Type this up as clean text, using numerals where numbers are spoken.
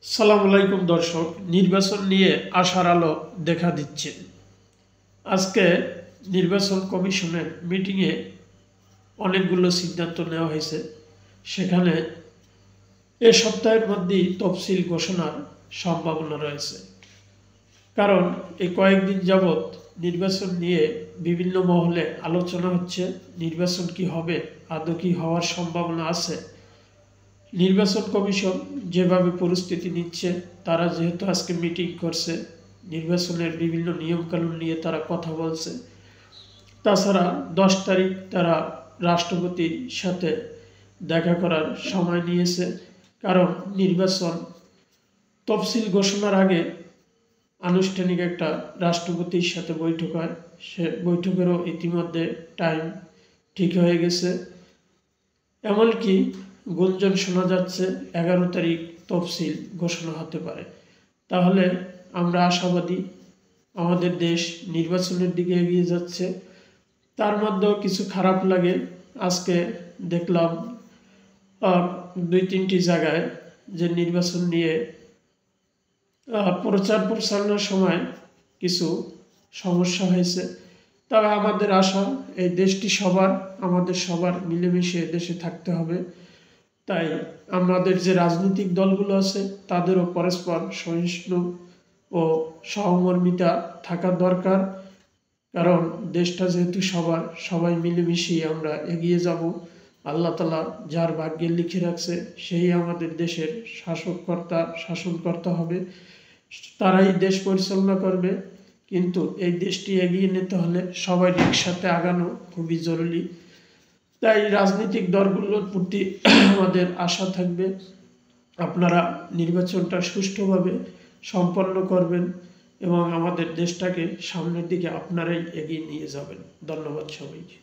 সালামু আলাইকুম দর্শক, নির্বাচন নিয়ে আশার আলো দেখা দিচ্ছে। আজকে নির্বাচন কমিশনের মিটিংয়ে অনেকগুলো সিদ্ধান্ত নেওয়া হয়েছে। সেখানে এ সপ্তাহের মধ্যেই তফসিল ঘোষণার সম্ভাবনা রয়েছে। কারণ এই কয়েকদিন যাবৎ নির্বাচন নিয়ে বিভিন্ন মহলে আলোচনা হচ্ছে, নির্বাচন কি হবে, আদৌ কি হওয়ার সম্ভাবনা আছে। নির্বাচন কমিশন যেভাবে পরিস্থিতি নিচ্ছে, তারা যেহেতু আজকে মিটিং করছে, নির্বাচনের বিভিন্ন নিয়মকানুন নিয়ে তারা কথা বলছে। তাছাড়া 10 তারিখ তারা রাষ্ট্রপতির সাথে দেখা করার সময় নিয়েছে। কারণ নির্বাচন তফসিল ঘোষণার আগে আনুষ্ঠানিক একটা রাষ্ট্রপতির সাথে বৈঠক হয়। সে বৈঠকেরও ইতিমধ্যে টাইম ঠিক হয়ে গেছে। এমনকি গুঞ্জন শোনা যাচ্ছে 11 তারিখ তফসিল ঘোষণা হতে পারে। তাহলে আমরা আশাবাদী, আমাদের দেশ নির্বাচনের দিকে এগিয়ে যাচ্ছে। তার মধ্যেও কিছু খারাপ লাগে, আজকে দেখলাম 2-3টি জায়গায় যে নির্বাচন নিয়ে প্রচার প্রচারণার সময় কিছু সমস্যা হয়েছে। তবে আমাদের আশা, এই দেশটি সবার, আমাদের সবার মিলেমিশে দেশে থাকতে হবে। তাই আমাদের যে রাজনৈতিক দলগুলো আছে তাদেরও পরস্পর সহিষ্ণু ও সহমর্মিতা থাকা দরকার। কারণ দেশটা যেহেতু সবার, সবাই মিলেমিশেই আমরা এগিয়ে যাব। আল্লাহ তাআলা যার ভাগ্যে লিখে রাখছে সেই আমাদের দেশের শাসনকর্তা হবে, তারাই দেশ পরিচালনা করবে। কিন্তু এই দেশটি এগিয়ে নিতে হলে সবাই একসাথে আগানো খুবই জরুরি। তাই রাজনৈতিক দলগুলোর প্রতি আমাদের আশা থাকবে, আপনারা নির্বাচনটা সুষ্ঠুভাবে সম্পন্ন করবেন এবং আমাদের দেশটাকে সামনের দিকে আপনারাই এগিয়ে নিয়ে যাবেন। ধন্যবাদ সবাইকে।